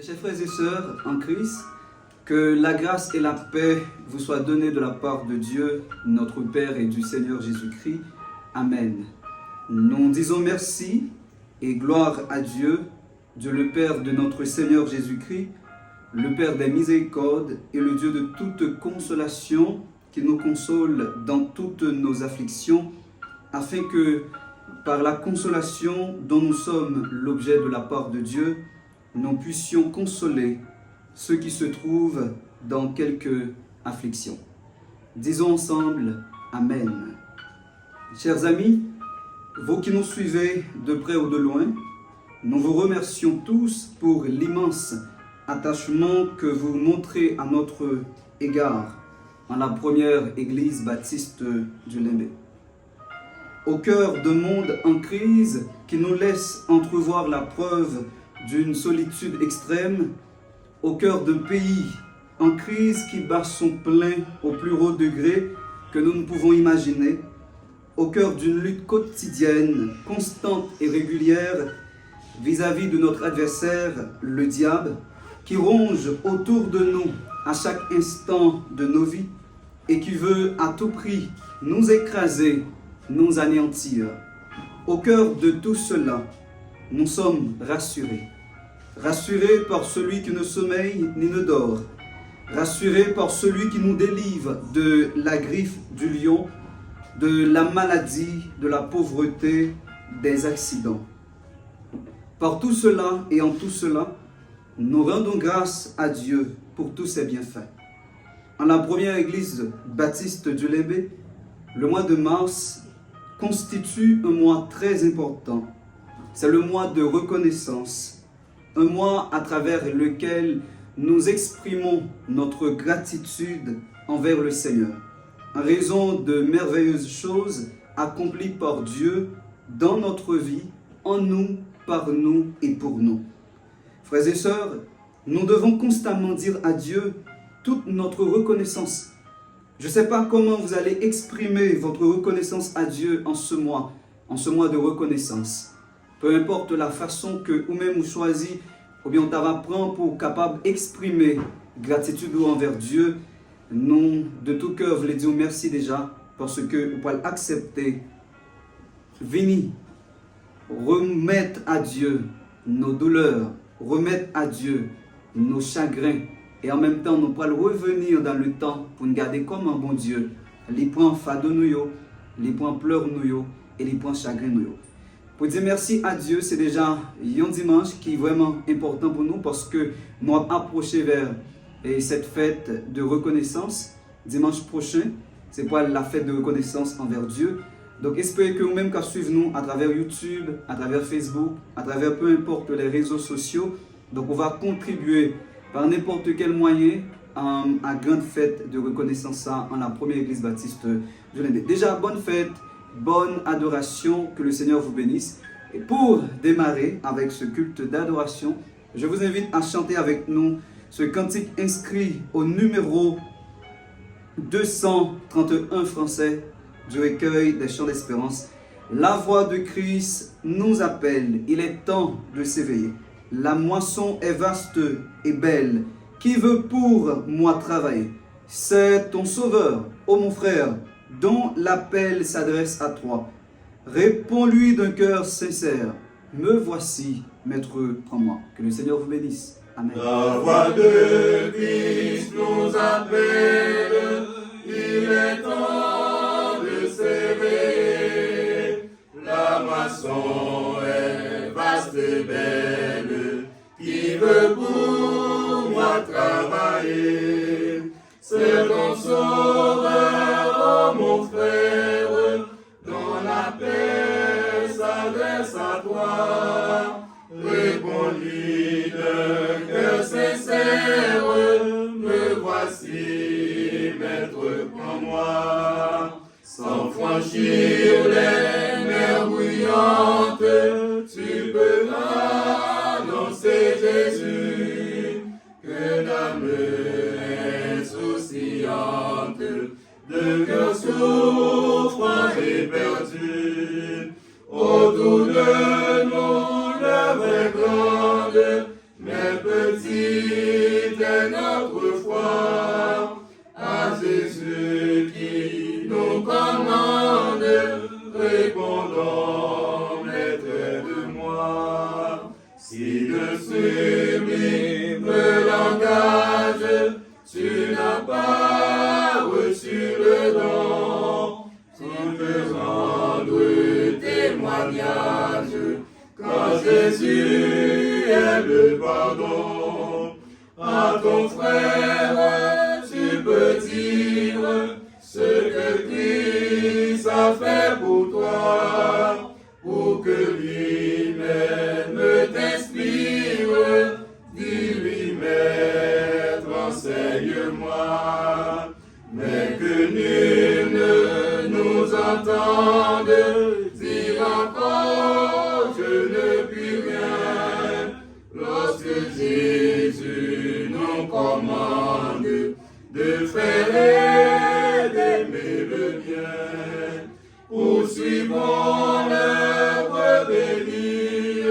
Chers frères et sœurs en Christ, que la grâce et la paix vous soient données de la part de Dieu, notre Père et du Seigneur Jésus-Christ. Amen. Nous disons merci et gloire à Dieu, Dieu le Père de notre Seigneur Jésus-Christ, le Père des miséricordes et le Dieu de toute consolation qui nous console dans toutes nos afflictions, afin que par la consolation dont nous sommes l'objet de la part de Dieu, nous puissions consoler ceux qui se trouvent dans quelque affliction. Disons ensemble Amen. Chers amis, vous qui nous suivez de près ou de loin, nous vous remercions tous pour l'immense attachement que vous montrez à notre égard en la première église baptiste du Limbé. Au cœur d'un monde en crise qui nous laisse entrevoir la preuve d'une solitude extrême, au cœur d'un pays en crise qui bat son plein au plus haut degré que nous ne pouvons imaginer, au cœur d'une lutte quotidienne, constante et régulière vis-à-vis de notre adversaire, le diable, qui ronge autour de nous à chaque instant de nos vies et qui veut à tout prix nous écraser, nous anéantir. Au cœur de tout cela, nous sommes rassurés. Rassurés par celui qui ne sommeille ni ne dort. Rassurés par celui qui nous délivre de la griffe du lion, de la maladie, de la pauvreté, des accidents. Par tout cela et en tout cela, nous rendons grâce à Dieu pour tous ses bienfaits. En la première église baptiste du Limbé, le mois de mars constitue un mois très important. C'est le mois de reconnaissance. Un mois à travers lequel nous exprimons notre gratitude envers le Seigneur, en raison de merveilleuses choses accomplies par Dieu dans notre vie, en nous, par nous et pour nous. Frères et sœurs, nous devons constamment dire à Dieu toute notre reconnaissance. Je ne sais pas comment vous allez exprimer votre reconnaissance à Dieu en ce mois de reconnaissance. Peu importe la façon que vous-même vous choisissez, ou bien on t'apprend pour capable d'exprimer gratitude envers Dieu, nous, de tout cœur, voulons dire merci déjà, parce que vous pouvez accepter, venir, remettre à Dieu nos douleurs, remettre à Dieu nos chagrins, et en même temps, nous pouvons revenir dans le temps pour nous garder comme un bon Dieu, les points fado nous, les points pleurs nous, et les points chagrins nous. Pour dire merci à Dieu, c'est déjà un dimanche qui est vraiment important pour nous parce que nous allons approcher vers cette fête de reconnaissance. Dimanche prochain, c'est pour la fête de reconnaissance envers Dieu. Donc, espérez que vous-même qui suivez nous à travers YouTube, à travers Facebook, à travers peu importe les réseaux sociaux. Donc, on va contribuer par n'importe quel moyen à grande fête de reconnaissance en la première église baptiste de Limbé. Déjà, bonne fête. Bonne adoration, que le Seigneur vous bénisse. Et pour démarrer avec ce culte d'adoration, je vous invite à chanter avec nous ce cantique inscrit au numéro 231 français du recueil des chants d'espérance. La voix de Christ nous appelle, il est temps de s'éveiller. La moisson est vaste et belle, qui veut pour moi travailler? C'est ton sauveur, ô mon frère, dont l'appel s'adresse à toi. Réponds-lui d'un cœur sincère. Me voici, maître, prends-moi. Que le Seigneur vous bénisse. Amen. La voix de Christ nous appelle, il est temps de s'éveiller. La moisson est vaste et belle, qui veut pour moi travailler? C'est ton sauveur, ô mon frère, dont la paix s'adresse à toi. Réponds-lui d'un cœur sincère, me voici, maître, prends-moi. Sans franchir les mers bouillantes, tu peux petite est notre foi, à Jésus qui nous commande, répondons, Maître, aide-moi. Si le sublime langage, tu n'as pas reçu le don, pour te rendre témoignage, quand Jésus est le pardon, à ton frère, tu peux dire ce que Christ a fait pour toi, pour que lui-même t'inspire, dis-lui, Maître, enseigne-moi, mais que nul ne nous entende dire encore, je ne puis rien, lorsque Jésus nous commande de faire et d'aimer le bien. Poursuivons l'œuvre bénie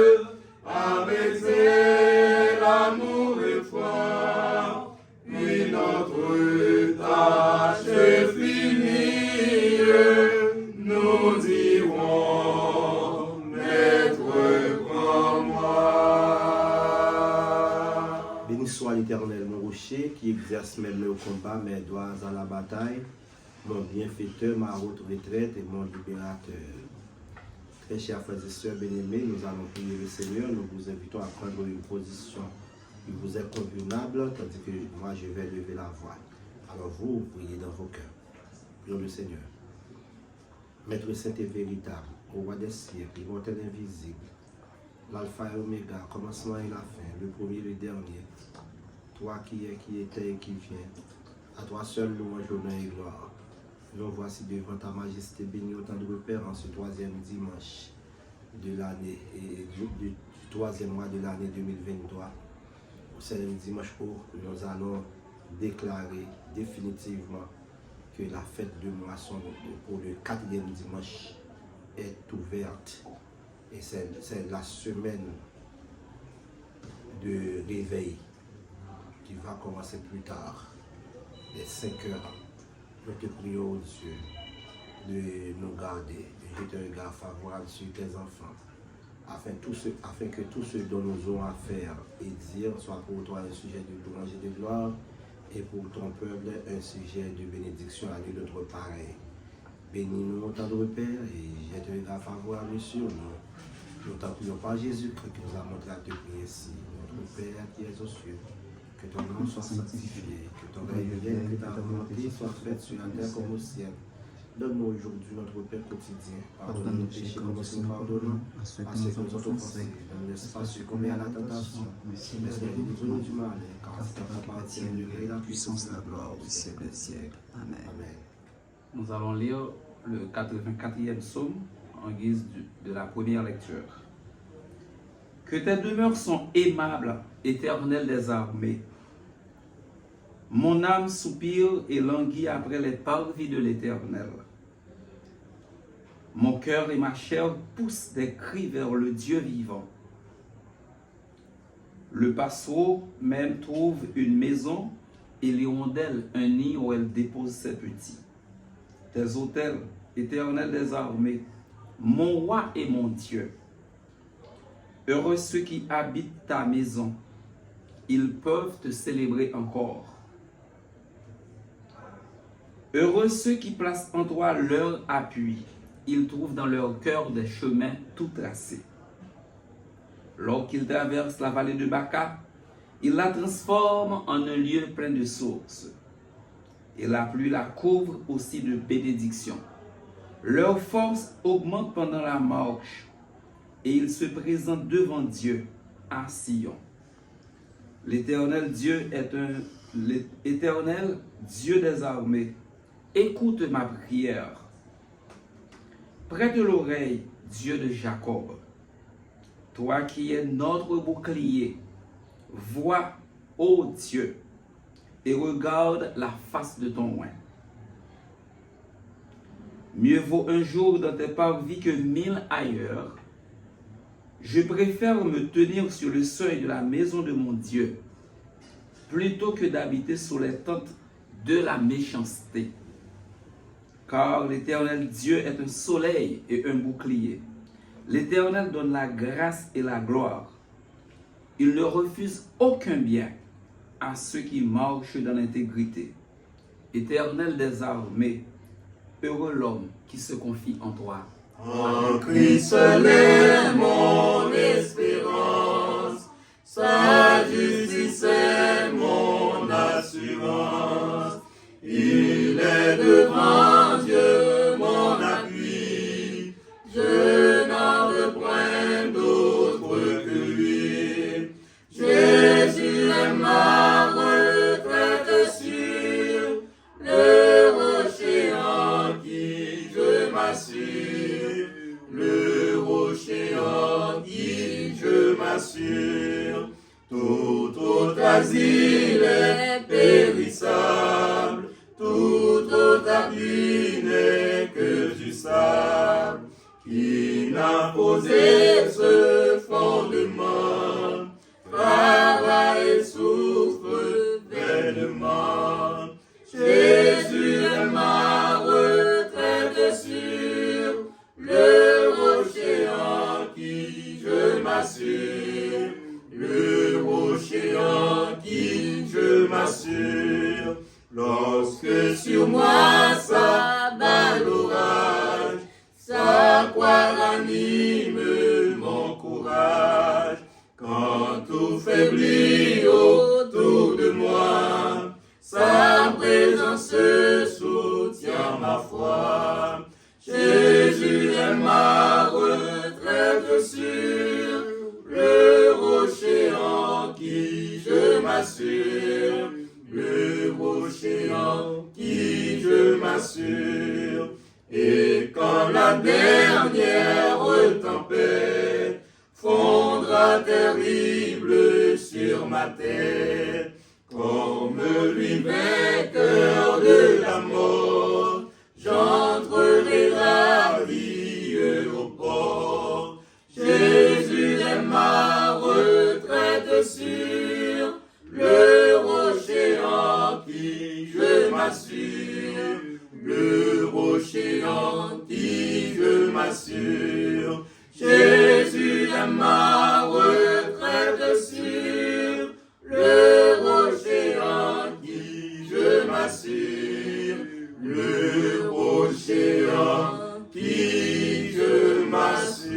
avec zèle, amour et foi, puis notre tâche finie, nous dirons, Maître, prends-moi. Béni soit l'Éternel, mon rocher, qui exerce mes mains au combat, mes doigts à la bataille, mon bienfaiteur, ma haute retraite et mon libérateur. Très chers frères et sœurs bien-aimés, nous allons prier le Seigneur. Nous vous invitons à prendre une position qui vous est convenable, tandis que moi je vais lever la voix. Alors vous, priez dans vos cœurs. Prions le Seigneur. Maître saint et véritable, au roi des siècles, immortel invisible, l'alpha et l'oméga, commencement et la fin, le premier et le dernier, toi qui es, qui étais et qui viens, à toi seul louange, honneur et gloire. Nous voici devant ta majesté bénie au temps de repère en ce troisième dimanche de l'année et du troisième mois de l'année 2023. C'est le dimanche où nous allons déclarer définitivement que la fête de moisson pour le quatrième dimanche est ouverte. Et c'est la semaine de réveil qui va commencer plus tard, les 5 heures. Nous te prions, Dieu, de nous garder, de jeter un regard favorable sur tes enfants, afin que tout ce dont nous aurons à faire et dire soit pour toi un sujet de louange et de gloire, et pour ton peuple un sujet de bénédiction à nous d'autres pareils. Bénis-nous, notre Père, et jette un regard favorable sur nous. Nous t'en prions par Jésus-Christ qui nous a montré à te prier ici, notre Père qui est aux cieux. Que ton nom soit sanctifié, que ton règne vienne, que ta volonté soit faite sur la terre comme au ciel. Donne-nous aujourd'hui notre pain quotidien. Pardonne nos péchés comme nous pardonnons à ceux qui nous ont offensés. Ne nous laisse pas succomber à la tentation, mais délivre-nous du mal, car c'est ta appartient le règne, la puissance, la gloire au siècle des siècles. Amen. Amen. Nous allons lire le 84e psaume en guise de la première lecture. Que tes demeures sont aimables, Éternel des armées. Mon âme soupire et languit après les parvis de l'Éternel. Mon cœur et ma chair poussent des cris vers le Dieu vivant. Le passereau même trouve une maison et l'hirondelle un nid où elle dépose ses petits. Tes autels, Éternel des armées, mon roi et mon Dieu. Heureux ceux qui habitent ta maison, ils peuvent te célébrer encore. Heureux ceux qui placent en toi leur appui, ils trouvent dans leur cœur des chemins tout tracés. Lorsqu'ils traversent la vallée de Baca, ils la transforment en un lieu plein de sources. Et la pluie la couvre aussi de bénédictions. Leur force augmente pendant la marche, et ils se présentent devant Dieu à Sion. L'Éternel Dieu l'Éternel Dieu des armées. Écoute ma prière. Prête l'oreille, Dieu de Jacob. Toi qui es notre bouclier, vois, ô Dieu, et regarde la face de ton oint. Mieux vaut un jour dans tes parvis que 1000 ailleurs. Je préfère me tenir sur le seuil de la maison de mon Dieu plutôt que d'habiter sous les tentes de la méchanceté. Car l'Éternel Dieu est un soleil et un bouclier. L'Éternel donne la grâce et la gloire. Il ne refuse aucun bien à ceux qui marchent dans l'intégrité. Éternel des armées, heureux l'homme qui se confie en toi. En Christ seul est mon espérance, sa justice est mon assurance. Il est devant Dieu mon appui, je n'en veux point d'autre que lui. Jésus est ma retraite sûre, le rocher en qui je m'assure, le rocher en qui je m'assure. Tout autre asile est périssable, tout autre appui n'est que du sable. Qui n'a posé ce fondement, travaille et souffre vainement. Jésus est ma retraite sûre, le rocher en qui je m'assure, le rocher en qui je m'assure. Lorsque sur moi s'abat l'orage, sa croix ranime mon courage. Quand tout faiblit autour de moi, sa présence soutient ma foi. Jésus est ma retraite sûre, le rocher en qui je m'assure, le rocher en qui je m'assure. Et quand la dernière tempête fondra terrible sur ma tête, comme lui vainqueur de la mort, j'entrerai ravi au port. Jésus est ma retraite sûre, le rocher en qui je m'assure, le rocher en qui je m'assure. Jésus est ma retraite sûre, le rocher en qui je m'assure, le rocher en qui je m'assure.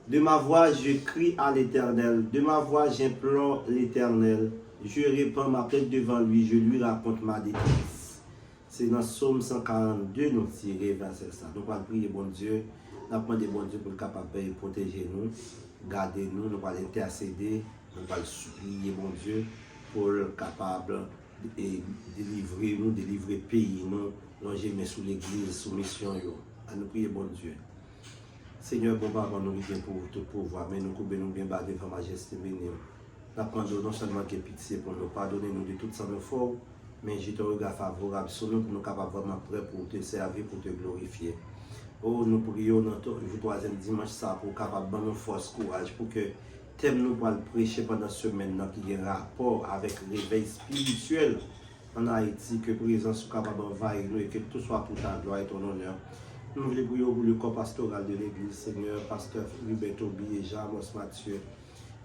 De ma voix, je crie à l'Éternel. De ma voix, j'implore l'Éternel. Je répands ma tête devant lui. Je lui raconte ma détresse. C'est dans Psaume 142, nous tirons verset ça. Nous allons prier, bon Dieu. Nous allons demander, bon Dieu, pour le capable de protéger nous, garder nous. Nous allons intercéder. Nous allons supplier, bon Dieu, pour le capable de délivrer nous, délivrer le pays, nous, longer sous l'église, sous mission. À nous prier, bon Dieu. Seigneur, bon papa, nous vivons pour tout pouvoir, mais nous coupons bien bas devant majesté bénie. Nous apprenons non seulement que pitié pour nous pardonner nous de toutes nos fautes, mais j'ai ton regard favorable sur nous pour nous capables vraiment prêts pour te servir, pour te glorifier. Oh, nous prions notre troisième dimanche ça pour capable de nous force, courage, pour que thème nous pour le prêcher pendant ce semaine qui a rapport avec le réveil spirituel en Haïti, que présence soit capable d'envahir nous et que tout soit pour ta gloire et ton honneur. Nous voulons prier pour le corps pastoral de l'église, Seigneur, pasteur Hubert Toby et Jean-Amos Mathieu,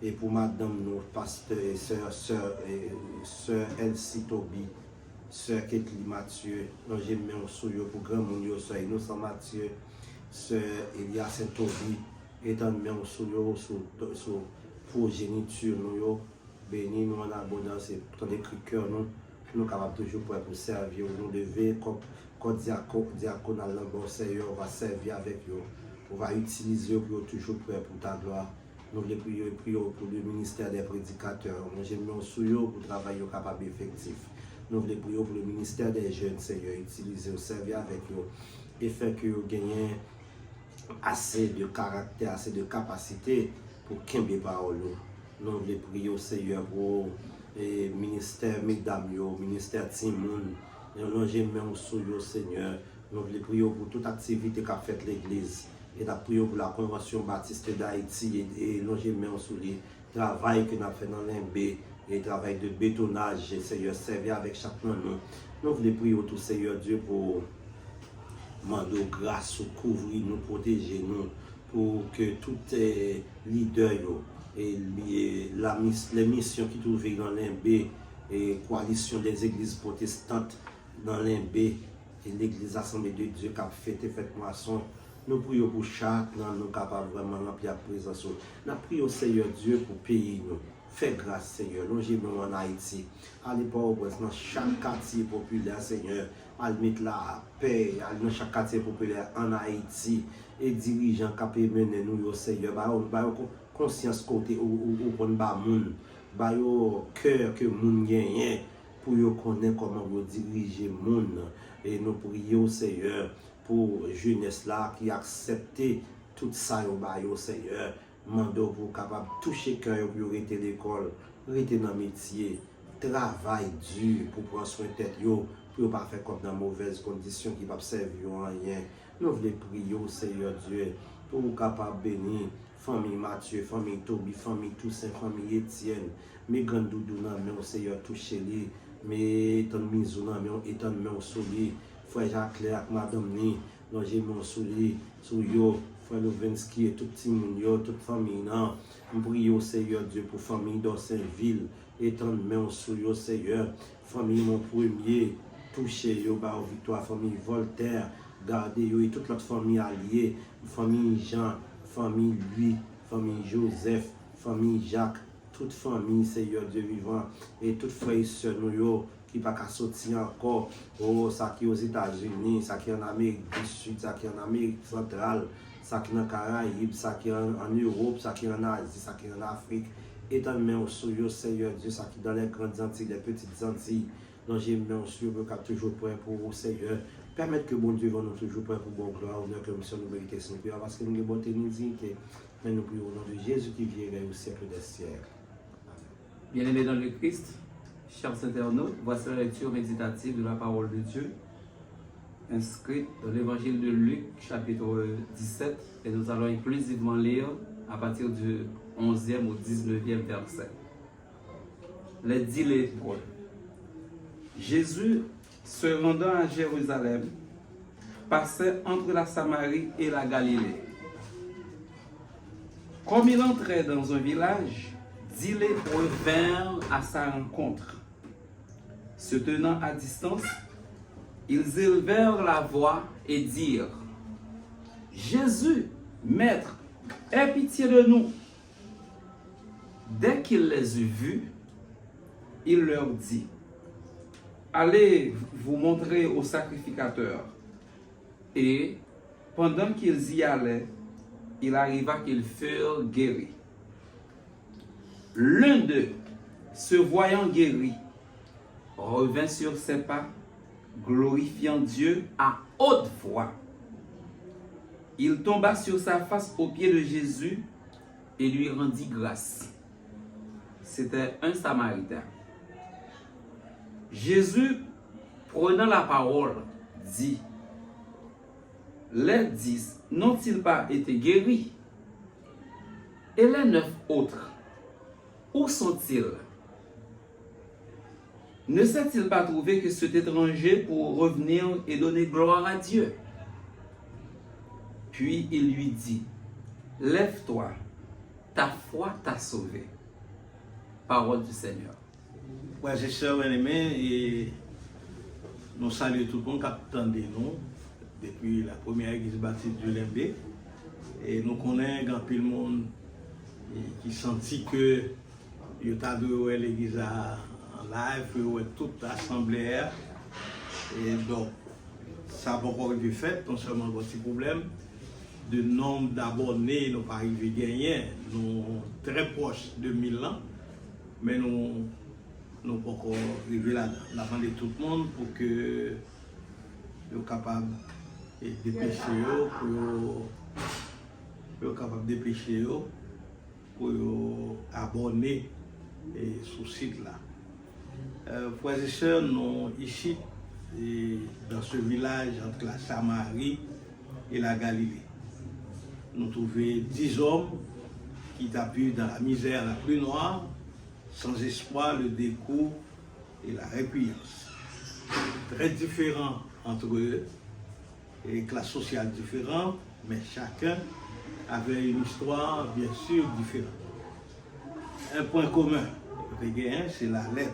et pour madame, nous, pasteur et sœur Elsie Toby, sœur Ketli Mathieu, nous j'aime sur pour grand monde, sœur Innocent Mathieu, sœur Elia Saint-Toby, et tant bien sur progéniture, nous, bénis nous en abondance et ton écrit cœur, nous capables toujours pour servir, nous lever comme diaconal dans Seigneur, on va servir avec eux, on va utiliser pour toujours prêt pour ta gloire. Nous voulons prier pour le ministère des prédicateurs, nous j'aimons sur eux pour travailler capable effectif. Nous voulons prier pour le ministère des jeunes, Seigneur, utiliser, servir avec eux et faire que vous gagnez assez de caractère, assez de capacité pour qu'il y ait parole. Nous voulons prier, Seigneur, pour le ministère Mesdames, le ministère Timoun. Nous j'aimons sur eux, Seigneur. Nous voulons prier pour toute activité qu'a faite l'Église. Et nous prions pour la Convention Baptiste d'Haïti et nous j'aimons sur les travail que nous avons fait dans l'Imbé, et travail de bétonnage, Seigneur, servi avec chacun de nous. Nous voulons prier au tout Seigneur Dieu pour demander grâce, couvrir nous, protéger nous, pour que tous les leaders et les missions qui trouvent dans l'Imbé et coalition des églises protestantes dans l'Imbé et l'église Assemblée de Dieu qui a fêté moisson. Nous prions pour chaque nous capable vraiment remplir la présence. Nous prions au Seigneur Dieu pour payer nous. Fais grâce, Seigneur. Nous sommes en Haïti. Allez pas au Ouest, dans chaque quartier populaire, Seigneur. Allez mettre la paix dans chaque quartier populaire en Haïti. Et dirigeants qui peuvent mener nous, Seigneur. Bah, conscience côté où on va moun. Bah, cœur que moun gagne pour connaître comment vous diriger moun. Et nous prions, Seigneur, pour jeunesse là qui accepte tout ça au Seigneur. Mando pour capable toucher cœur pour arrêter l'école, arrêter dans le métier, travail dur pour prendre soin de tête yo, pour pas faire comme dans mauvaises conditions qui va servir à rien. Nous voulons prier au Seigneur Dieu pour capable bénir famille Mathieu, famille Toby, famille Toussaint, famille Étienne, mes grands doudous dans mais au Seigneur toucher les, mais étant misou dans mais étant mais souli, frère Jacques avec madame ni, donc j'ai mon souli sur yo. Frère Levinsky et tout le monde, toute famille, nous prions au Seigneur Dieu pour famille d'Orsainville, étendre main sur le Seigneur, famille mon premier, toucher yo, bah, victoire, famille Voltaire, garder yo, et toute notre famille alliée, famille Jean, famille Louis, famille Joseph, famille Jacques, toute famille, Seigneur Dieu vivant, et toutes frères et sœurs, nous, qui ne peuvent pas sortir encore, oh, ça qui est aux États-Unis, ça qui est en Amérique du Sud, ça qui est en Amérique centrale, ça qui est en Caraïbes, ça qui est en Europe, ça qui est en Asie, ça qui est en Afrique. Et dans le Seigneur Dieu, ça qui est dans les grandes Antilles, les petites Antilles. Donc j'ai mis en sur le cap toujours prêt pour vous, Seigneur. Permettre que bon Dieu va nous toujours prêt pour bon gloire, honneur, que nous sommes nous méritons, parce que nous avons bonté, nous dignité. Mais nous prions au nom de Jésus qui vient au siècle des siècles. Bien-aimés dans le Christ, chers internautes, voici la lecture méditative de la parole de Dieu, inscrite dans l'évangile de Luc, chapitre 17, et nous allons inclusivement lire à partir du 11e au 19e verset. Les 10 lépreux. Jésus, se rendant à Jérusalem, passait entre la Samarie et la Galilée. Comme il entrait dans un village, 10 lépreux vinrent à sa rencontre. Se tenant à distance, ils élevèrent la voix et dirent: Jésus, Maître, aie pitié de nous. Dès qu'il les eut vus, il leur dit: Allez vous montrer au sacrificateur. Et pendant qu'ils y allaient, il arriva qu'ils furent guéris. L'un d'eux, se voyant guéri, revint sur ses pas, glorifiant Dieu à haute voix. Il tomba sur sa face aux pieds de Jésus et lui rendit grâce. C'était un Samaritain. Jésus, prenant la parole, dit: Les 10 n'ont-ils pas été guéris? Et les 9 autres, où sont-ils? Ne s'est-il pas trouvé que cet étranger pour revenir et donner gloire à Dieu? Puis il lui dit: Lève-toi, ta foi t'a sauvé. Parole du Seigneur. Ouais, c'est ça, bien-aimé, et nous saluons tout le monde qui attend nous depuis la première église baptiste du Limbé. Et nous connaissons un peu le monde qui sentit que il y a l'église en live, il y a toute l'assemblée. Et donc, ça n'a pas encore été fait, non seulement un petit problème de nombre d'abonnés, nous pas arrivé à gagner, nous très proches de 1000 ans, mais nous n'avons pas encore arrivé là-dedans. Nous avons demandé tout le monde pour que soient capables de dépêcher, pour abonner sur ce site-là. Frères et sœurs, nous ici, dans ce village entre la Samarie et la Galilée, nous trouvons 10 hommes qui t'a pu dans la misère la plus noire, sans espoir, le décours et la répugnance. Très différents entre eux, et classes sociales différentes, mais chacun avait une histoire bien sûr différente. Un point commun, c'est la lèpre.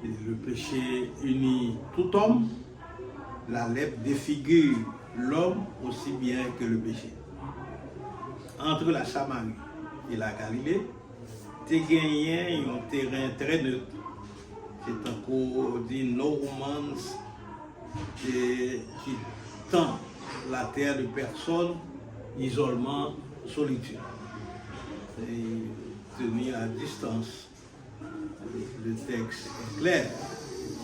Et le péché unit tout homme, la lèpre défigure l'homme aussi bien que le péché. Entre la Samarie et la Galilée, tu gagné un terrain très neutre. C'est encore dit no romance qui tend la terre de personne, isolement, solitude. Et tenir à distance. Le texte est clair.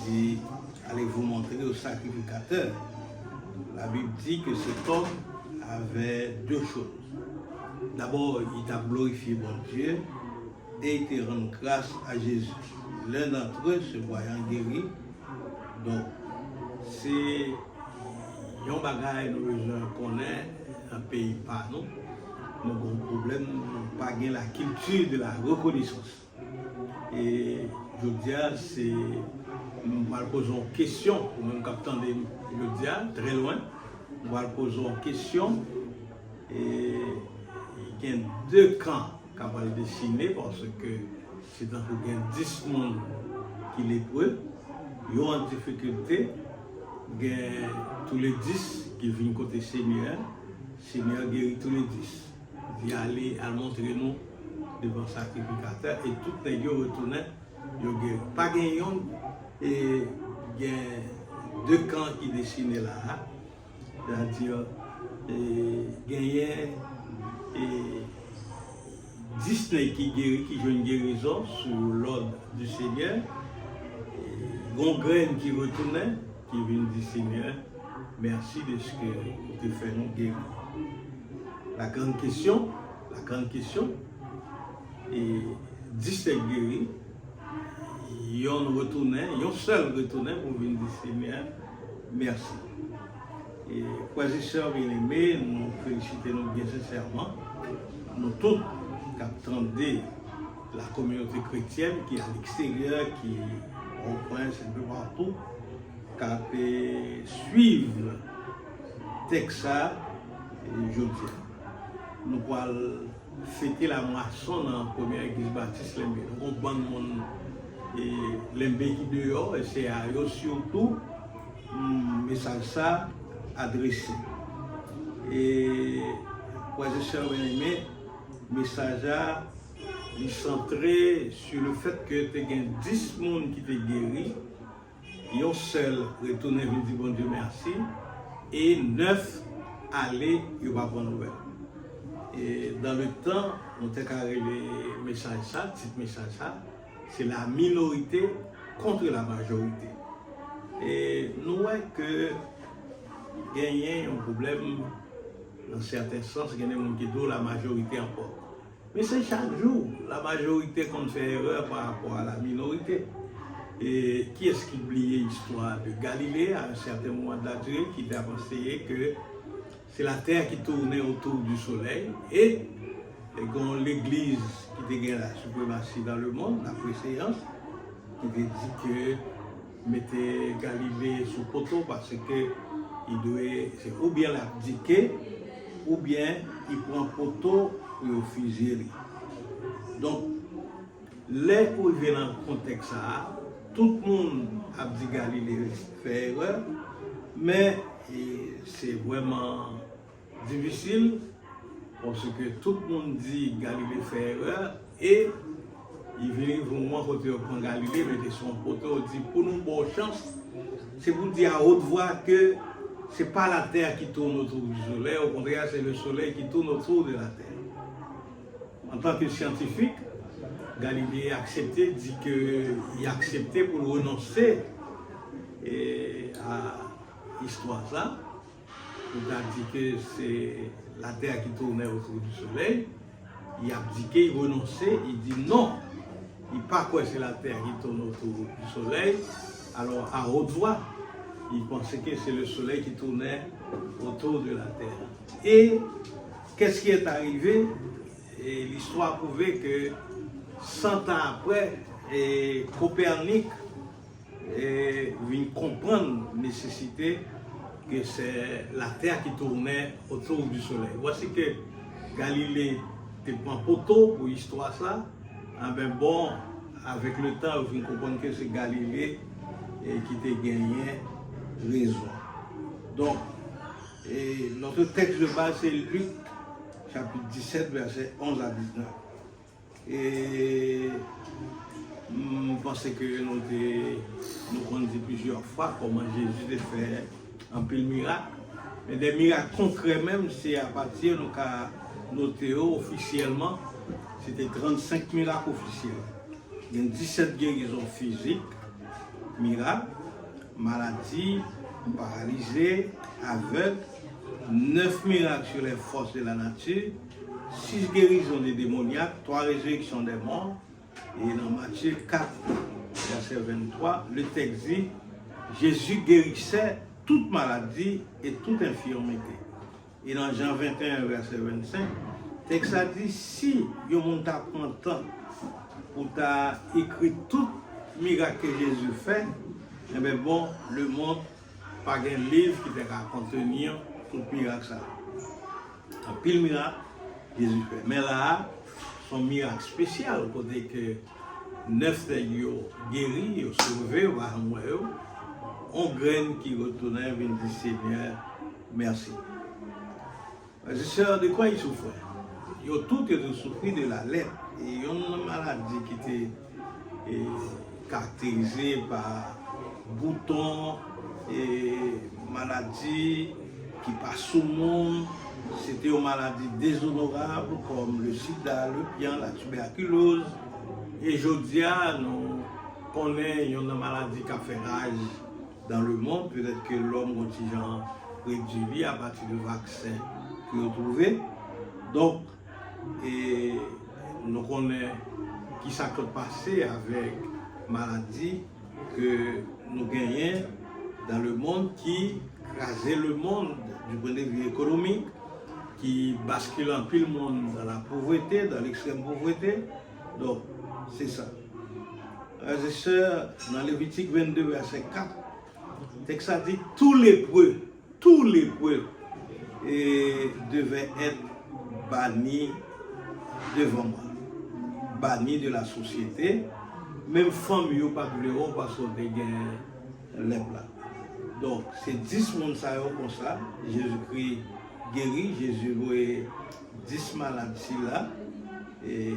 Il dit, allez vous montrer au sacrificateur. La Bible dit que cet homme avait deux choses. D'abord, il t'a glorifié bon Dieu et il t'a rendu grâce à Jésus. L'un d'entre eux se voyant guéri. Donc, c'est un bagage nous connaît un pays pas non. Nous avons un problème, nous n'avons pas la culture de la reconnaissance. Et je veux dire, c'est nous allons poser une question, ou même capitaine de je dis, très loin, nous allons poser une question. Et il y a deux camps qu'on va dessiner parce que c'est dans qu'il y a 10 personnes qui l'éprouvent, ils ont en difficulté, il y a tous les 10 qui viennent côté Seigneur, Seigneur guérit tous les 10. Il allait à montrer nous devant le sacrificateur et tout les gens retournaient, ils ont guéri. Pas gagnant, et il y a deux camps qui dessinaient là, c'est-à-dire, gagné et 10 qui guérit, qui jouent une guérison sur l'ordre du Seigneur. Gongraine qui retournait, qui vient du Seigneur, merci de ce que tu fais nous guérir. La grande question, et 10 guéris, ils ont retourné, ils ont seul retourné pour venir du Seigneur, merci. Et frères et sœurs bien-aimés, nous félicitons bien sincèrement, nous tous qui attendons la communauté chrétienne qui est à l'extérieur, qui est au point, c'est un peu partout, qui suivre le texte et jeudi. Nous allons fêter la moisson dans la première église baptiste Lembe. Nous avons bon monde Lembe qui dehors et c'est à eux surtout message ça adressé. Et frères et sœurs bien-aimés, message est centré sur le fait que tu as 10 personnes qui t'ont guéri, ils ont seul retourné et dit bon Dieu merci, et 9 aller, ils ne vont pas prendre nouvelle. Et dans le temps, on a carré les messages ça, petit message ça, c'est la minorité contre la majorité. Et nous voyons que gagner un problème dans certains sens, il y a des gens qui disent la majorité encore. Mais c'est chaque jour, la majorité qu'on fait erreur par rapport à la minorité. Et qui est-ce qui oubliait l'histoire de Galilée à un certain moment de la durée, qui a pensé que c'est la terre qui tournait autour du soleil et l'église qui dégaine la suprématie dans le monde, la préséance, qui dit que mettez Galilée sous poteau parce que il doit, c'est ou bien l'abdiquer ou bien il prend poteau pour le fusiller. Donc, les pour vivre dans le contexte, tout le monde a dit Galilée fait erreur, mais c'est vraiment difficile parce que tout le monde dit Galilée fait erreur et il vient vraiment quand on prend Galilée, mais son poteau dit pour nous bonne chance, c'est pour dire à haute voix que ce n'est pas la terre qui tourne autour du soleil, au contraire c'est le soleil qui tourne autour de la terre. En tant que scientifique, Galilée a accepté, dit qu'il a accepté pour renoncer à l'histoire ça. Il a dit que c'est la terre qui tournait autour du soleil. Il a abdiqué, il renonçait, il dit non. Il ne pas quoi c'est la terre qui tourne autour du soleil. Alors à haute voix, il pensait que c'est le soleil qui tournait autour de la terre. Et qu'est-ce qui est arrivé? et l'histoire a prouvé que 100 ans après, et Copernic vient comprendre la nécessité que c'est la Terre qui tournait autour du Soleil. Voici que Galilée était un poteau pour l'histoire ça. Ah ben bon, avec le temps, vous comprenez que c'est Galilée qui a gagné raison. Donc, notre texte de base, c'est Luc, chapitre 17, verset 11 à 19. Et je pense que nous avons dit plusieurs fois comment Jésus a fait un peu de miracles. Mais des miracles concrets même, c'est à partir de noter officiellement, c'était 35 miracles officiels. Il y a 17 guérisons physiques, miracles, maladies, paralysés, aveugles, 9 miracles sur les forces de la nature, 6 guérisons des démoniaques, 3 résurrections des morts. Et dans Matthieu 4, verset 23, le texte dit Jésus guérissait toute maladie et toute infirmité. Et dans Jean 21, verset 25, le texte a dit si il y a un monde qui prend temps pour écrire tout miracle que Jésus fait, eh bien bon, le monde n'a pas un livre qui va contenir tout miracle ça. Un pile miracle, Jésus fait. Mais là, son miracle spécial, côté que 9 nègres guéris, sauvés, on graine qui retournait, vient dire Seigneur, merci. Frères et sœurs, de quoi ils souffraient? Ils ont tous souffert de la lèpre. Et il y a une maladie qui était caractérisée par boutons et maladies qui passent au monde. C'était une maladie déshonorable comme le sida, le pian, la tuberculose. Et aujourd'hui, nous connaissons une maladie qui a fait rage dans le monde. Peut-être que l'homme continent réduit à partir du vaccin qu'il a trouvé. Donc, et nous connaissons qui s'est passé avec maladie que nous gagnons dans le monde qui crasait le monde du point de vue économique, qui bascule un peu le monde dans la pauvreté, dans l'extrême pauvreté. Donc, c'est ça. Frères et sœurs, dans Lévitique 22, verset 4, le texte a dit tous les lépreux devaient être bannis devant moi, bannis de la société. Même femmes, ils n'ont pas de l'euro parce qu'on a lèpre là. Donc, c'est 10 personnes comme ça. Jésus-Christ guérit, Jésus voyait 10 maladies là. Et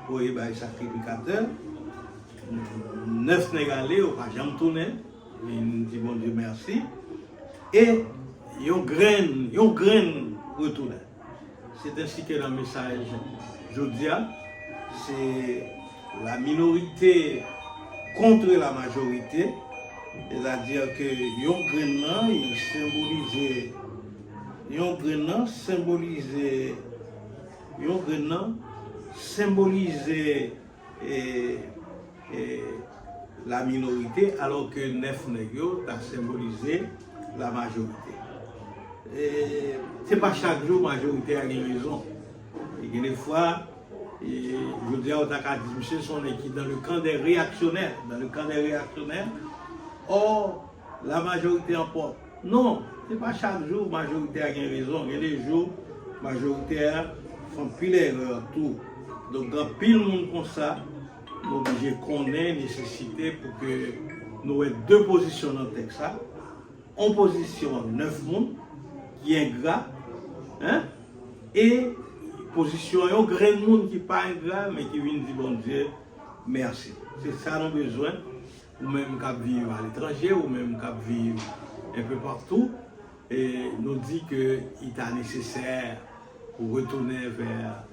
pour les sacrificateurs, 9 négalés, on va jamais tourner. Il dit bon Dieu merci. Et ils ont graine retourné. C'est ainsi que dans le message Jodia, c'est la minorité contre la majorité. C'est-à-dire que yon grain symbolise la minorité, alors que 9 nègres a symbolisé la majorité. Ce n'est pas chaque jour la majorité a raison. Et des fois, je dis à monsieur sont dans le camp des réactionnaires. Or, la majorité emporte. Non, ce n'est pas chaque jour la majorité a raison. Il y a des jours, la majorité font pile erreur, tout. Donc, dans pile monde comme ça, nous obligés de connaître la nécessité pour que nous ayons 2 positions dans le texte. En position 9 monde, qui est ingrat, hein? Et position un grand monde qui n'est pas ingrat, mais qui vient dire bon Dieu, merci. C'est ça nous avons besoin, ou même qui vivre à l'étranger, ou même qui vivre un peu partout, et nous dit qu'il est nécessaire pour retourner vers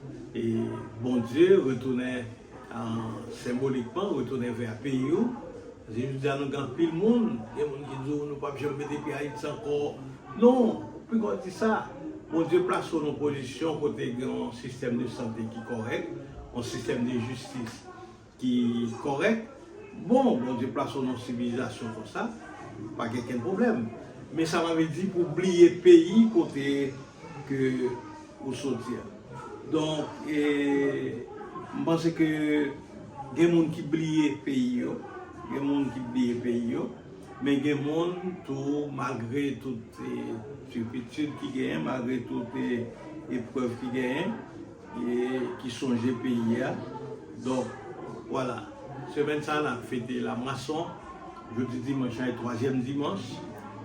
bon Dieu, retourner symboliquement, retourner vers le pays. Je dis à nous, quand pile le monde, il y a des gens qui disent, nous ne pouvons pas mettre des pays Haïti encore. Non, plus qu'on dit ça, mon Dieu place nos positions côté un système de santé qui est correct, un système de justice qui est correct. Bon, mon Dieu place nos civilisations comme ça, pas aucun problème. Mais ça m'avait dit pour oublier le pays côté que vous sortir. Donc, je pense que il y a des gens qui oublient le pays, il y a des gens qui oublient le pays, mais il y a des gens qui, malgré toutes les turpitudes qui gagnent, malgré toutes les épreuves qui gagnent, et qui songent le pays. Donc, voilà. Semaine ça, on a fêté la moisson. Jeudi dimanche est troisième dimanche.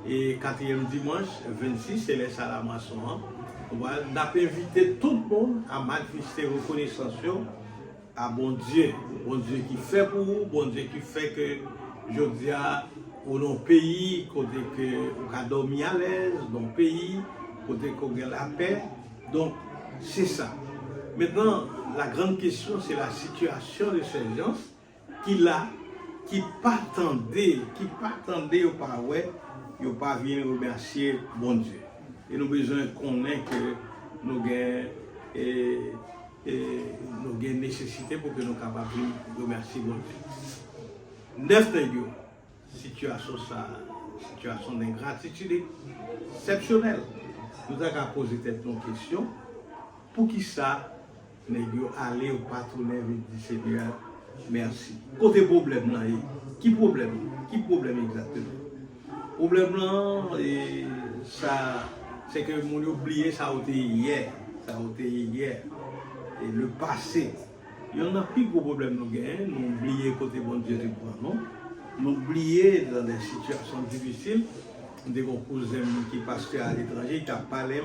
Et quatrième dimanche, 26, c'est les à la moisson. On a invité tout le monde à manifester reconnaissance à bon Dieu qui fait pour vous, bon Dieu qui fait que je dis à nos pays, côté que on a dormi à l'aise, dans le pays, côté qu'on a la paix. Donc, c'est ça. Maintenant, la grande question, c'est la situation de ces gens qui pas attendaient au Paraguay, ils n'ont pas venir remercier bon Dieu. Et nous avons besoin qu'on ait que nous avons une nécessité pour que nous soyons capables de remercier bon Dieu. 9 nègres, situation d'ingratitude exceptionnelle. Nous avons posé nos questions. Pour qui ça, nègres aller au patronat du Seigneur, merci. Côté problème là, qui problème exactement? Problème là, c'est que mon oublié ça a été hier, et le passé. Il y en a plus gros problème nous gagnons, nous oublier côté bon Dieu de non, nous oublier dans des situations difficiles, des cousins qui passent à l'étranger, qui a parlé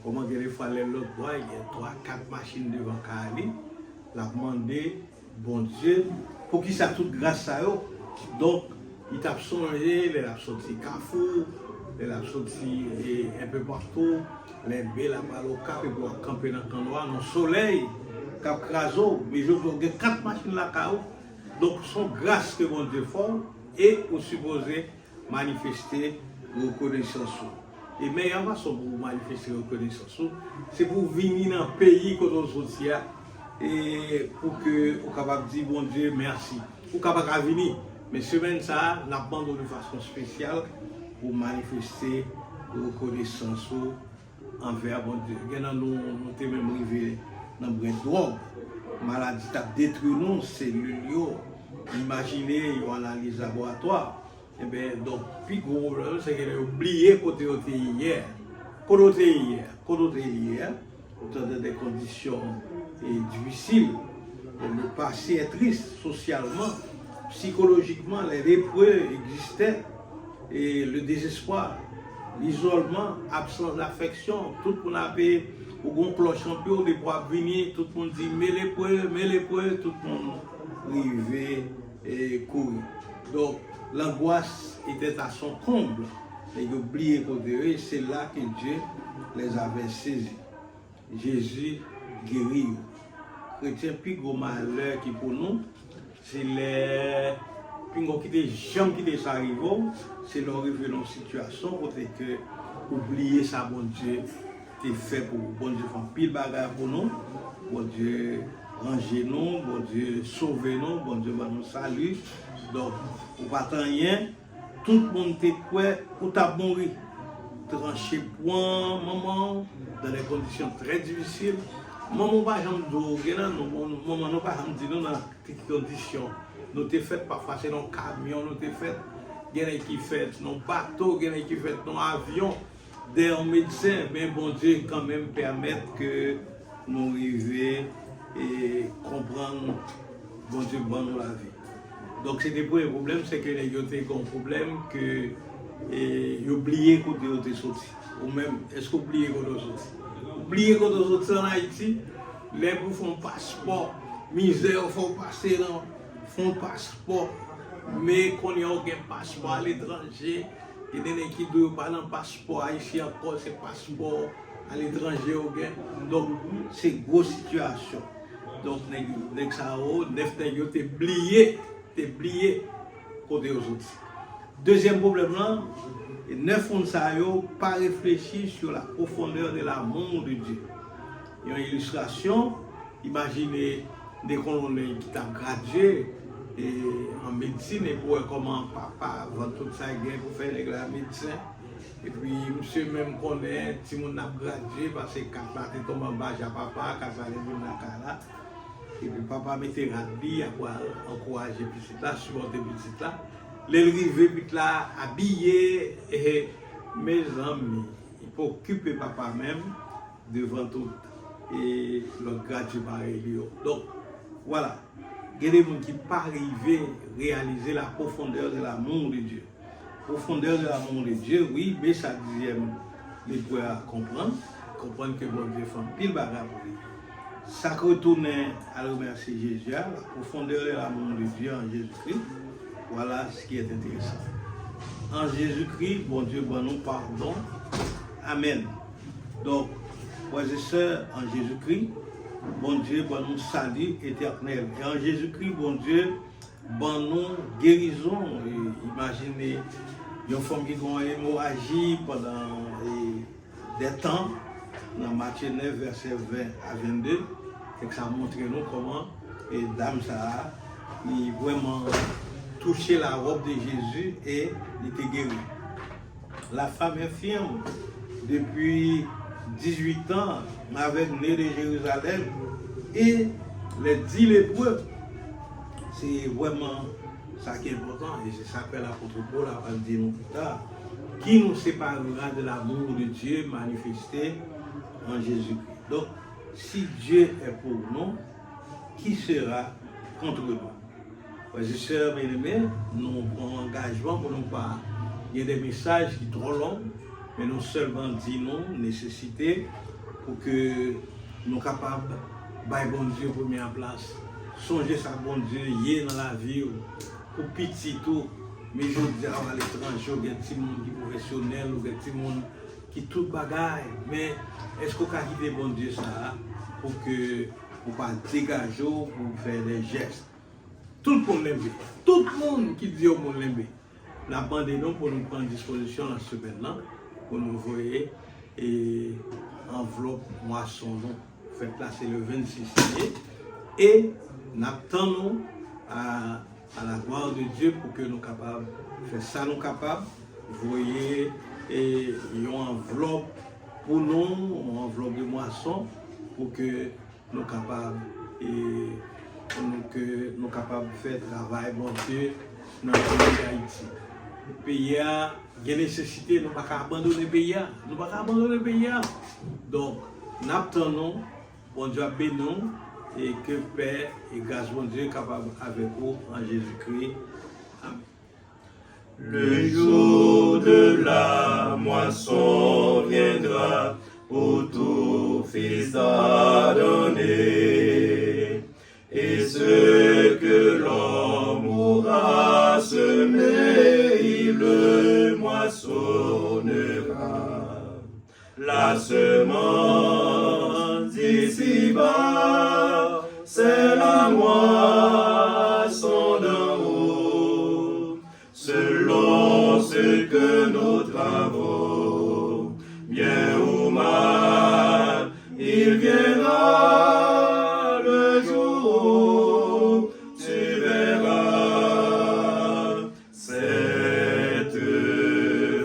comment il fallait l'autre bois, il y a 3-4 machines devant Kali, l'a demandé bon Dieu pour qui ça toute grâce à eux. Donc il t'a songé, il a sorti Carrefour, il a sorti un peu partout, les belles à mal au cap et pour camper dans le noir, dans le soleil, cap craso, mais je dois 4 machines là cao. Donc son grâce que mon Dieu fait et pour supposer manifester reconnaissance. Et meilleure façon pour manifester reconnaissance, c'est pour venir dans le pays que nous sommes et pour que vous capable de dire bon Dieu merci. Vous capable de venir. Mais semaine ça, nous avons de façon spéciale pour manifester reconnaissance envers bon Dieu. Nous sommes même arrivés dans le drogue. Maladie a détruit nos cellules. Imaginez une analyse laboratoire. Et bien, donc, le plus gros problème, c'est qu'elle a oublié côté hier. Côté hier, dans des conditions difficiles. Le passé est triste socialement, psychologiquement, les lépreux existaient. Et le désespoir, l'isolement, absence d'affection, tout le monde avait au cloche champion, les bois venir, tout le monde dit mais lépreux, tout le monde arrivait et courir. Donc l'angoisse était à son comble. Et oublié côté c'est là que Dieu les avait saisis. Jésus guérit. Chrétien, plus gros malheur qui pour nous, c'est les pingos qui des gens qui des arrivés, c'est leur arriver dans une situation côté que oublier ça, bon Dieu, t'es fait pour bon Dieu faire pile bagarre pour nous, bon Dieu ranger nous, bon Dieu sauver nous, bon Dieu nous salut. Donc, on va pas rien, tout le monde t'est prêt pour ta mourir. Trancher point, maman, dans des conditions très difficiles. Maman pas jamais dire, maman non pas jamais dire dans des conditions. Nous t'es fait parfois c'est dans camion, nous t'es fait, il y en a qui fait dans bateau, il y en a qui fait dans avion, des médecins, mais bon Dieu quand même permettre que nous arrivions et comprendre bon Dieu bon dans la vie. Donc c'est des problèmes, c'est que les gens ont un problème que oublier quand ils sont sortis. Ou même, est-ce que vous oubliez quand ils sont sortis? Oubliez quand ils sont sortis en Haïti, les gens font passeport, misère, font passer dans font passeport, mais quand il y a aucun passeport à l'étranger, il y a des gens qui ne doivent pas dans le passeport haïtien encore, c'est passeport à l'étranger. Donc c'est une grosse situation. Donc, les ça, t'es plié côté aux autres. Deuxième problème là, les 9 ont pas réfléchi sur la profondeur de l'amour de Dieu. Il y a une illustration, imaginez des colonels qui ont gradué en médecine et pour comment papa vend tout ça pour faire la médecine. Et puis, monsieur même connaît, si mon a gradué, parce que quand il tombe en bas, j'ai papa, quand il est là. Et puis, papa mettait rugby, pour encourager petit là, supporter petit là. Les rivés, puis là, habillé, et mes amis, il faut occuper papa même devant tout. Et le gratuit pareil. Donc, voilà. Il y a des gens qui ne pas arriver à réaliser la profondeur de l'amour de Dieu. Profondeur de l'amour de Dieu, oui, mais chaque dixième, les pouvez comprendre que bon Dieu fait pile bagarre pour lui. Ça retourne à remercier Jésus, la profondeur de l'amour de Dieu en Jésus-Christ. Voilà ce qui est intéressant. En Jésus-Christ, bon Dieu, bon nous pardon. Amen. Donc, frères et sœurs, en Jésus-Christ, bon Dieu, bon nous salut éternel. Et en Jésus-Christ, bon Dieu, bon nous guérison. Et imaginez, il y a une femme qui a une hémorragie pendant des temps, dans Matthieu 9, verset 20 à 22, et que ça montre nous comment, et dame ça il vraiment touché la robe de Jésus et il était guéri. La femme infirme, depuis 18 ans, avec né de Jérusalem, et les 10 lépreux, c'est vraiment ça qui est important, et c'est ça que l'apôtre Paul a dit nous plus tard, qui nous séparera de l'amour de Dieu manifesté en Jésus-Christ. Donc, si Dieu est pour nous, qui sera contre nous? Frères et sœurs bien-aimés, nous prenons engagement pour nous pas. Il y a des messages qui sont trop longs, mais nous seulement disons nécessité pour que nous soyons capables de bon Dieu première place. Songer ça bon Dieu, y est dans la vie, pour petit tout. Mais je dis à l'étranger, il y a des gens qui sont professionnels, il y a des gens qui tout bagaille. Mais est-ce qu'on peut quitter bon Dieu ça pour que pour pas dégager, pour faire des gestes? Tout le monde l'aime. Tout le monde qui dit au monde l'aime. Nous abandonnons pour nous prendre disposition dans ce semaine-là, pour nous envoyer et enveloppe moisson. Fait placer le 26 juillet. Et nous attendons à la gloire de Dieu pour que nous soyons capables de faire ça, nous capables. Vous voyez, et il y a une enveloppe pour nous, une enveloppe de moisson, pour que nous soyons capables que nous capables de faire travail, bon Dieu, dans le pays d'Haïti. Le pays a une nécessité, nous ne pouvons pas abandonner le pays. Nous ne pouvons pas abandonner le pays. Donc, nous attendons, bon Dieu a béni nous, et que Père et grâce bon Dieu capable avec vous en Jésus-Christ. Amen. Le jour de la moisson viendra où tout fils a donné, et ce que l'homme aura semé, il le moissonnera. La semence d'ici-bas, c'est la moisson d'en haut, selon ce que nous travaux, bien ou mal, il viendra le jour où tu verras cette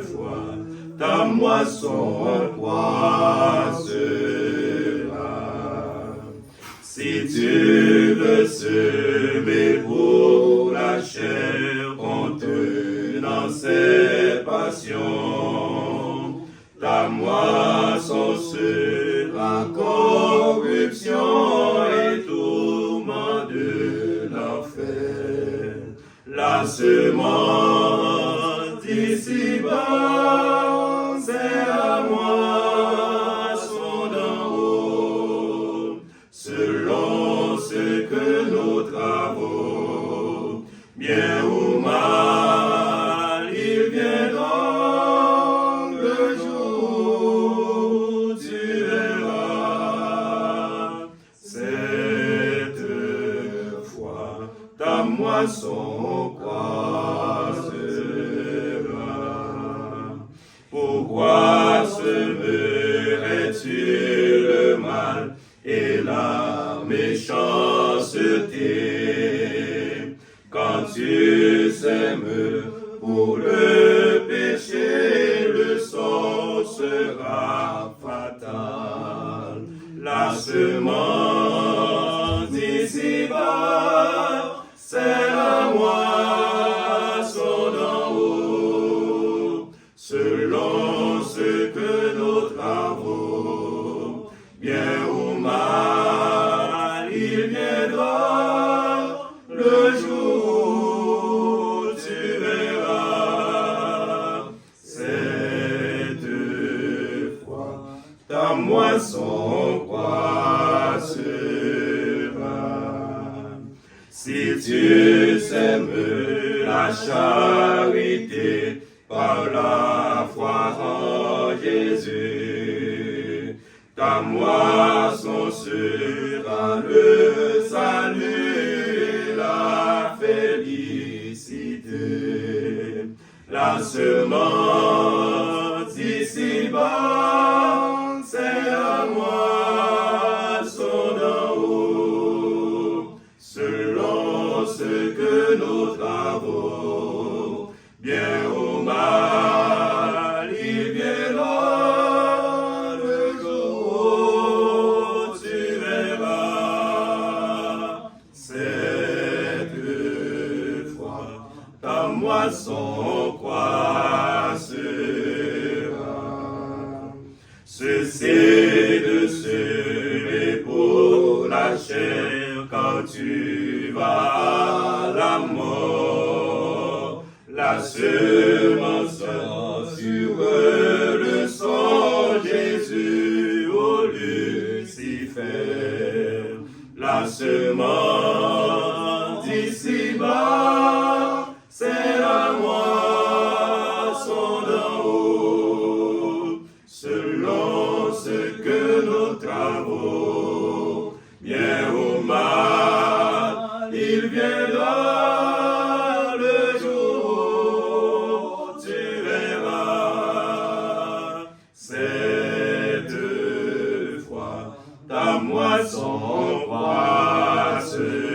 fois ta moisson croissera. Si tu veux semer pour la chair contenant ses passions, ta moisson sera corruption et tourment de l'enfer. La semence d'ici-bas, c'est la moisson d'en haut, selon ce que nous travaux, bien ou mal, il viendra le jour où tu verras cette fois ta moisson croissera. Pourquoi semerais-tu le mal et la méchanceté quand tu sèmes pour le péché, le Si tu sèmes la charité par la foi en Jésus, ta moisson sera le salut, la félicité, la semence ici-bas, c'est la moisson d'en haut, selon ce que nous travaux, bien ou mal, il viendra le jour où tu verras cette fois ta moisson croissera. Ceci de semer pour la chair quand tu vas à la mort. La semence sur le sang Jésus au Lucifer. La semence d'ici-bas, c'est la moisson d'en haut, selon ce que nos travaux, bien ou mal, il viendra le jour où tu verras cette fois ta moisson croissera.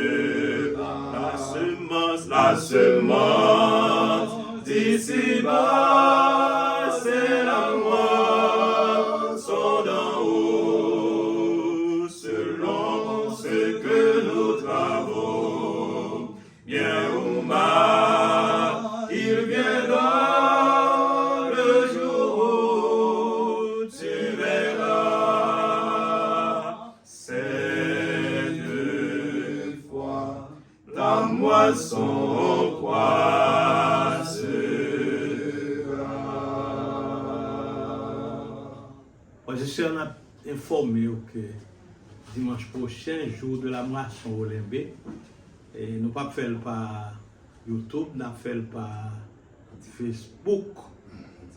La semence d'ici-bas, c'est la moisson d'en haut, selon ce que nous travaux, bien ou mal, il viendra le jour où tu verras cette fois ta moisson croissera. Je suis informé que dimanche prochain, jour de la moisson au Limbé, et nous ne pas faire par YouTube, nous faire par Facebook.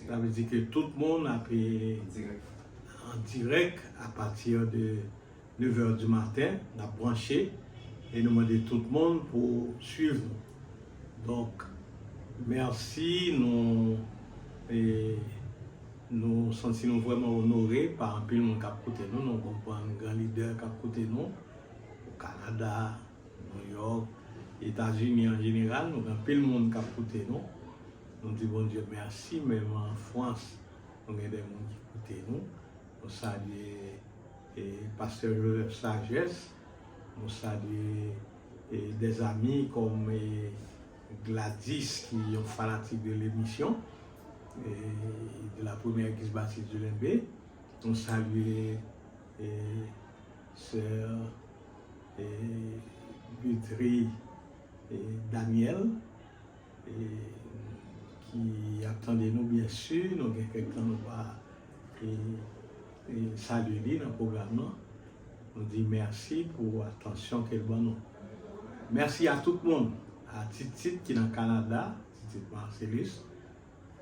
Ça veut dire que tout le monde a fait en direct à partir de 9h du matin, on a branché et nous demandé tout le monde pour suivre nous. Donc, merci, nous sentons vraiment honorés par un peu de monde qui a côté nous, nous comprenons un grand leader qui a côté nous, au Canada, New York, États-Unis en général, nous avons un peu de monde qui a côté nous. Nous disons bon Dieu merci, même en France, nous avons des gens qui côté nous. Nous saluons Pasteur Joseph Sagesse, nous saluons des amis comme Gladys qui sont fanatiques de l'émission, de la première église baptiste du Limbé. Nous saluons Sœur Guthrie Daniel, qui attendait nous bien sûr. Nous avons quelqu'un nous va saluer dans le programme. Nous disons merci pour l'attention qu'elle donne nous. Merci à tout le monde, à Titi qui est dans le Canada, Titi Marcellus,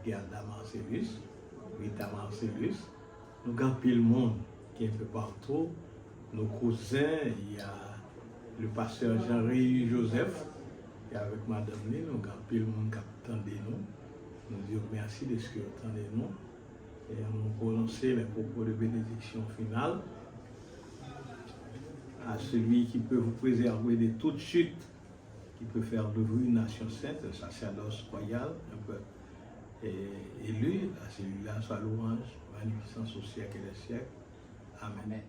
Gerda Marcellus, Rita Marcellus. Nous avons pile le monde qui est un peu partout. Nos cousins, il y a le pasteur Jean-Rémy Joseph, et avec Madame Lee, nous avons pile le monde qui attendait nous. Nous disons merci de ce que vous attendez nous. Et nous prononcer les propos de bénédiction finale à celui qui peut vous préserver de toute chute, qui peut faire de vous une nation sainte, un sacerdoce royal, un peuple élu, à celui-là soit louange, magnificence au siècle et des siècles. Amen.